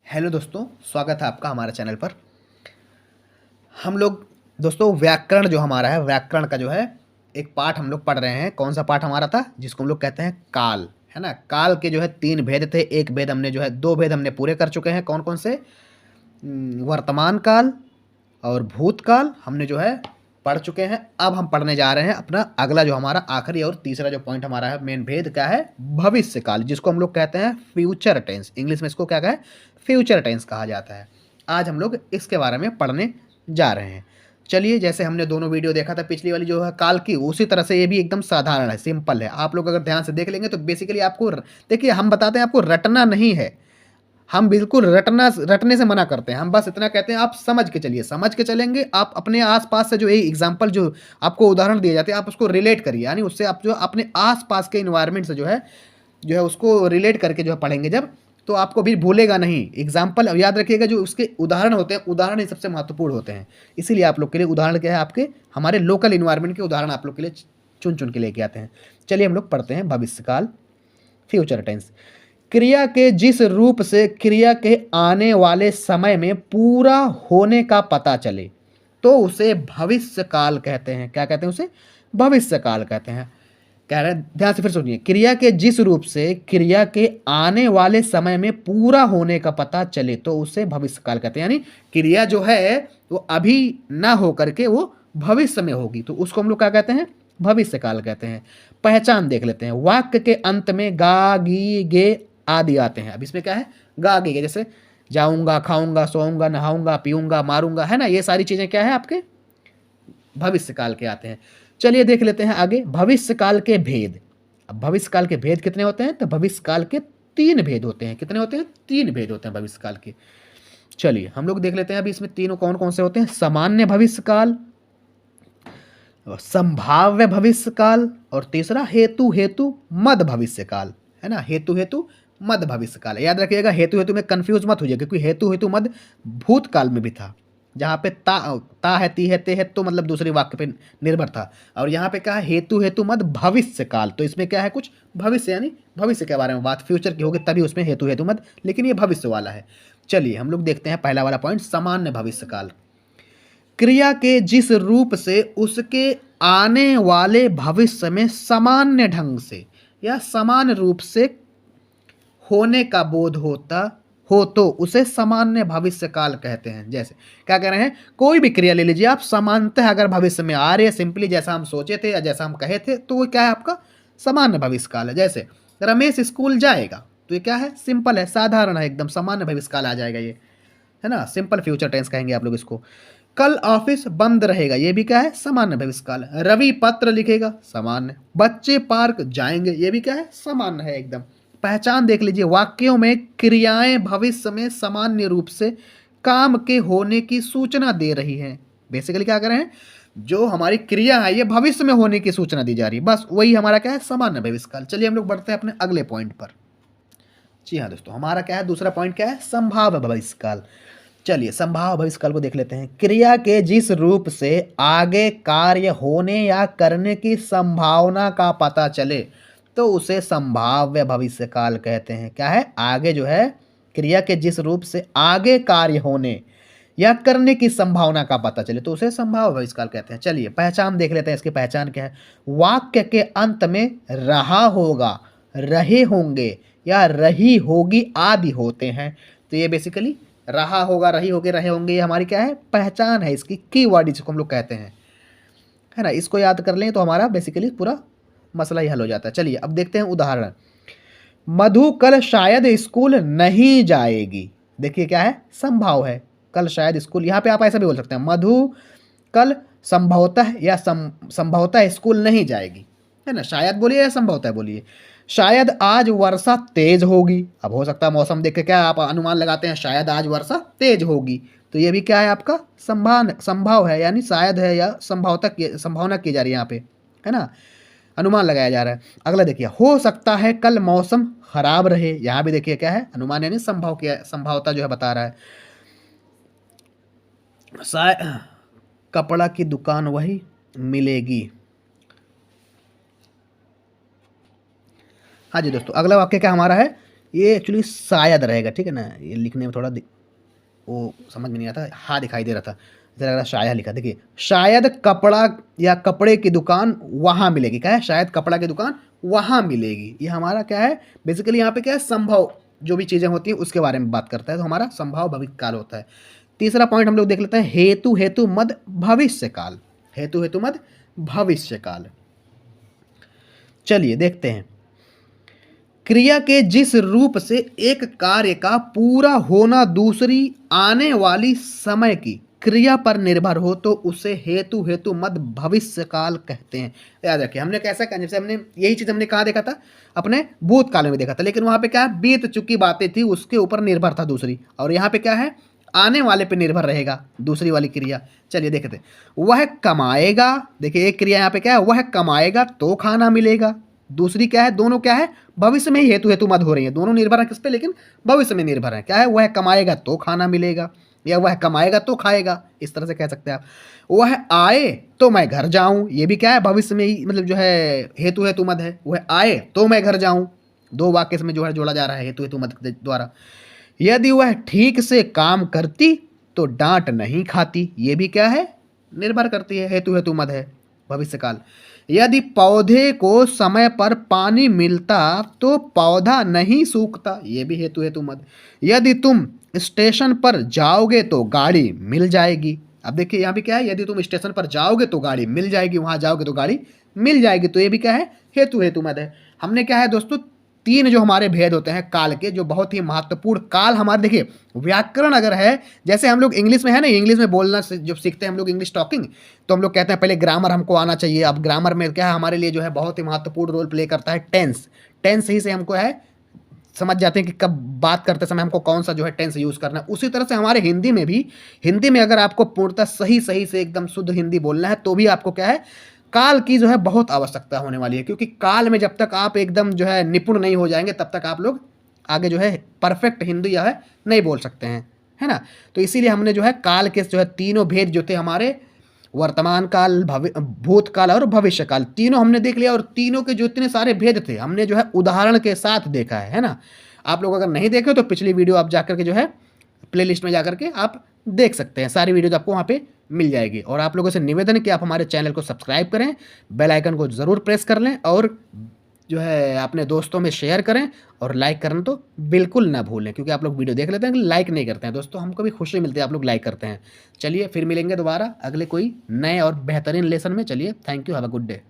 Hello दोस्तों, स्वागत है आपका हमारे चैनल पर। हम लोग दोस्तों व्याकरण जो हमारा है, व्याकरण का जो है एक पाठ हम लोग पढ़ रहे हैं। कौन सा पाठ हमारा था? जिसको हम लोग कहते हैं काल, है ना। काल के जो है 3 भेद थे। एक भेद हमने जो है 2 भेद हमने पूरे कर चुके हैं। कौन कौन से? वर्तमान काल और भूतकाल हमने जो है पढ़ चुके हैं। अब हम पढ़ने जा रहे हैं अपना अगला जो हमारा आखिरी और तीसरा जो पॉइंट हमारा है, मेन भेद क्या है? भविष्य काल, जिसको हम लोग कहते हैं फ्यूचर टेंस। इंग्लिश में इसको क्या कहा है? फ्यूचर टेंस कहा जाता है। आज हम लोग इसके बारे में पढ़ने जा रहे हैं। चलिए, जैसे हमने दोनों वीडियो देखा था पिछली वाली जो है काल की, उसी तरह से ये भी एकदम साधारण है, सिंपल है। आप लोग अगर ध्यान से देख लेंगे तो बेसिकली आपको देखिए, हम बताते हैं आपको रटना नहीं है। हम बिल्कुल रटने से मना करते हैं। हम बस इतना कहते हैं आप समझ के चलिए, समझ के चलेंगे। आप अपने आसपास से जो एक एग्जांपल जो आपको उदाहरण दिए जाते हैं, आप उसको रिलेट करिए। यानी उससे आप जो अपने आसपास के इन्वायरमेंट से जो है उसको रिलेट करके जो है पढ़ेंगे जब, तो आपको भी भूलेगा नहीं। एग्जाम्पल याद रखिएगा, जो उसके उदाहरण होते हैं, उदाहरण ही सबसे महत्वपूर्ण होते हैं। इसीलिए आप लोग के लिए उदाहरण क्या है, आपके हमारे लोकल इन्वायरमेंट के उदाहरण आप लोग के लिए चुन चुन के लेके आते हैं। चलिए हम लोग पढ़ते हैं भविष्यकाल, फ्यूचर टेंस। क्रिया के जिस रूप से क्रिया के आने वाले समय में पूरा होने का पता चले तो उसे भविष्य काल कहते हैं। क्या कहते हैं उसे? भविष्य काल कहते हैं। कह रहे हैं, ध्यान से फिर सुनिए। क्रिया के जिस रूप से क्रिया के आने वाले समय में पूरा होने का पता चले तो उसे भविष्य काल कहते हैं। यानी क्रिया जो है वो अभी ना हो करके वो भविष्य में होगी, तो उसको हम लोग क्या कहते हैं? भविष्य काल कहते हैं। पहचान देख लेते हैं। वाक्य के अंत में गा, गी, गे आदि आते हैं। अब इसमें क्या है? गा, गी, गे, जैसे जाऊंगा, खाऊंगा, सोऊंगा, नहाऊंगा, पीऊंगा, मारूंगा, है ना। ये सारी चीजें क्या है? आपके भविष्य काल के आते हैं। चलिए देख लेते हैं आगे भविष्य काल के भेद। अब भविष्य काल के भेद कितने होते हैं? तो भविष्य काल के 3 भेद होते हैं। कितने होते हैं? 3 भेद होते हैं भविष्य काल के। चलिए हम लोग देख लेते हैं अभी इसमें तीनों कौन कौन से होते हैं। सामान्य भविष्य काल, संभाव्य भविष्य काल, और तीसरा हेतु हेतु मद भविष्य काल, है ना। हेतु हेतु मद भविष्य काल। याद रखिएगा, हेतु हेतु में कंफ्यूज मत होइए, क्योंकि हेतु हेतु मद भूतकाल में भी था, जहाँ पे ता है, ती है, ते है, तो मतलब दूसरे वाक्य पे निर्भर था। और यहाँ पे क्या है? हेतु हेतु मद भविष्य काल। तो इसमें क्या है? कुछ भविष्य, यानी भविष्य के बारे में बात, फ्यूचर की होगी तभी उसमें हेतु हेतु मद, लेकिन ये भविष्य वाला है। चलिए हम लोग देखते हैं पहला वाला पॉइंट, सामान्य भविष्य काल। क्रिया के जिस रूप से उसके आने वाले भविष्य में सामान्य ढंग से या समान रूप से होने का बोध होता हो तो उसे सामान्य भविष्य काल कहते हैं। जैसे क्या कह रहे हैं? कोई भी क्रिया ले लीजिए आप, समानतः अगर भविष्य में आ रही है, सिंपली जैसा हम सोचे थे या जैसा हम कहे थे, तो वो क्या है? आपका सामान्य भविष्य काल है। जैसे रमेश स्कूल जाएगा, तो ये क्या है? सिंपल है, साधारण है, एकदम सामान्य भविष्य काल आ जाएगा ये, है ना। सिंपल फ्यूचर टेंस कहेंगे आप लोग इसको। कल ऑफिस बंद रहेगा, ये भी क्या है? सामान्य भविष्य काल। रवि पत्र लिखेगा, सामान्य। बच्चे पार्क जाएंगे, ये भी क्या है? सामान्य है एकदम। पहचान देख लीजिए। वाक्यों में क्रियाएं भविष्य में सामान्य रूप से काम के होने की सूचना दे रही हैं। बेसिकली क्या कर रहे हैं? जो हमारी क्रिया है ये भविष्य में होने की सूचना दी जा रही है, बस वही हमारा क्या है? सामान्य भविष्य काल। चलिए हम लोग बढ़ते हैं अपने अगले पॉइंट पर। जी हाँ दोस्तों, हमारा क्या है? दूसरा पॉइंट क्या है? संभाव्य भविष्य काल। चलिए संभाव्य भविष्य काल को देख लेते हैं। क्रिया के जिस रूप से आगे कार्य होने या करने की संभावना का पता चले तो उसे संभाव्य भविष्य काल कहते हैं। क्या है? आगे जो है क्रिया के जिस रूप से आगे कार्य होने या करने की संभावना का पता चले तो उसे संभाव्य भविष्य काल कहते हैं। चलिए पहचान देख लेते हैं। इसकी पहचान क्या है? वाक्य के अंत में रहा होगा, रहे होंगे या रही होगी आदि होते हैं। तो ये बेसिकली रहा होगा, रही होगी, रहे होंगे, ये हमारी क्या है? पहचान है इसकी, कीवर्ड जिसको हम लोग कहते हैं, है ना। इसको याद कर लें तो हमारा बेसिकली पूरा मसला ही हल हो जाता है। चलिए अब देखते हैं उदाहरण। मधु कल शायद स्कूल नहीं जाएगी। देखिए क्या है? संभाव है, कल शायद स्कूल। यहाँ पे आप ऐसा भी बोल सकते हैं, मधु कल संभवतः या संभवतः स्कूल नहीं जाएगी, है ना। शायद बोलिए या संभवतः बोलिए। शायद आज वर्षा तेज होगी। अब हो सकता है मौसम देख के क्या आप अनुमान लगाते हैं, शायद आज वर्षा तेज होगी, तो ये भी क्या है? आपका संभाव है, यानी शायद है या संभावना की जा रही है यहाँ पे, है ना। अनुमान लगाया जा रहा है। अगला देखिए, हो सकता है कल मौसम खराब रहे। यहाँ भी देखिए क्या है? अनुमान, यानी संभावता जो है बता रहा है। कपड़ा की दुकान वही मिलेगी। हाँ जी दोस्तों, अगला वाक्य क्या हमारा है? ये एक्चुअली शायद रहेगा, ठीक है ना, ये लिखने में थोड़ा वो समझ में नहीं आता, हाँ दिखाई दे रहा था, ऐसा लग रहा शायद लिखा। देखिए, शायद कपड़ा या कपड़े की दुकान वहाँ मिलेगी। क्या है? शायद कपड़ा की दुकान वहाँ मिलेगी। ये हमारा क्या है, बेसिकली यहाँ पे क्या है, संभव जो भी चीज़ें होती हैं उसके बारे में बात करता है, तो हमारा संभव भविष्य काल होता है। तीसरा पॉइंट हम लोग देख लेते हैं, हेतु हेतु मद भविष्य काल। हेतु हेतु मद भविष्य काल। चलिए देखते हैं, क्रिया के जिस रूप से एक कार्य का पूरा होना दूसरी आने वाली समय की क्रिया पर निर्भर हो तो उसे हेतु हेतु मद भविष्य काल कहते हैं। याद रखिए, हमने कैसा कहा, जैसे हमने यही चीज हमने कहाँ देखा था, अपने भूतकाल में देखा था, लेकिन वहां पे क्या है, बीत चुकी बातें थी उसके ऊपर निर्भर था दूसरी, और यहाँ पे क्या है, आने वाले पे निर्भर रहेगा दूसरी वाली क्रिया। चलिए देखते हैं, वह कमाएगा। देखिए एक क्रिया यहाँ पे क्या है, वह कमाएगा तो खाना मिलेगा। दूसरी क्या है, दोनों क्या है, भविष्य में ही हेतु हेतु मद हो रही है, दोनों निर्भर है किस पे, लेकिन भविष्य में निर्भर है। क्या है, वह कमाएगा तो खाना मिलेगा, या वह कमाएगा तो खाएगा, इस तरह से कह सकते हैं आप। वह आए तो मैं घर जाऊं, ये भी क्या है, भविष्य में ही, मतलब जो है हेतु हेतु मद है। वह आए तो मैं घर जाऊं, दो वाक्य में जो है जोड़ा जा रहा है हेतु हेतु मद के द्वारा। यदि वह ठीक से काम करती तो डांट नहीं खाती, ये भी क्या है, निर्भर करती है, हेतु हेतु मद है, भविष्य काल। यदि पौधे को समय पर पानी मिलता तो पौधा नहीं सूखता, ये भी हेतु हेतु मद। यदि तुम स्टेशन पर जाओगे तो गाड़ी मिल जाएगी। अब देखिए यहाँ भी क्या है, यदि तुम स्टेशन पर जाओगे तो गाड़ी मिल जाएगी, वहां जाओगे तो गाड़ी मिल जाएगी, तो ये भी क्या है, हेतु हेतु मद है। हमने क्या है दोस्तों, तीन जो हमारे भेद होते हैं काल के, जो बहुत ही महत्वपूर्ण काल हमारे, देखिए व्याकरण अगर है, जैसे हम लोग इंग्लिश में है ना, इंग्लिश में बोलना जब सीखते हैं हम लोग इंग्लिश टॉकिंग, तो हम लोग कहते हैं पहले ग्रामर हमको आना चाहिए। अब ग्रामर में क्या है, हमारे लिए जो है बहुत ही महत्वपूर्ण रोल प्ले करता है टेंस। टेंस ही से हमको है समझ जाते हैं कि कब बात करते समय हमको कौन सा जो है टेंस यूज करना है। उसी तरह से हमारे हिंदी में भी, हिंदी में अगर आपको पूर्णतः सही सही से एकदम शुद्ध हिंदी बोलना है तो भी आपको क्या है, काल की जो है बहुत आवश्यकता होने वाली है, क्योंकि काल में जब तक आप एकदम जो है निपुण नहीं हो जाएंगे तब तक आप लोग आगे जो है परफेक्ट हिंदी जो है नहीं बोल सकते हैं, है ना। तो इसीलिए हमने जो है काल के जो है तीनों भेद जो थे हमारे, वर्तमान काल, भूतकाल और भविष्य काल, तीनों हमने देख लिया, और तीनों के जो इतने सारे भेद थे हमने जो है उदाहरण के साथ देखा है ना। आप लोग अगर नहीं देखे तो पिछली वीडियो आप जाकर के जो है प्लेलिस्ट में जाकर के आप देख सकते हैं, सारी वीडियो आपको वहाँ पे मिल जाएगी। और आप लोगों से निवेदन है कि आप हमारे चैनल को सब्सक्राइब करें, बेल आइकन को ज़रूर प्रेस कर लें, और जो है अपने दोस्तों में शेयर करें, और लाइक करना तो बिल्कुल ना भूलें, क्योंकि आप लोग वीडियो देख लेते हैं लेकिन लाइक नहीं करते हैं दोस्तों, हमको भी खुशी मिलती है आप लोग लाइक करते हैं। चलिए फिर मिलेंगे दोबारा अगले कोई नए और बेहतरीन लेसन में। चलिए, thank you, have a good day.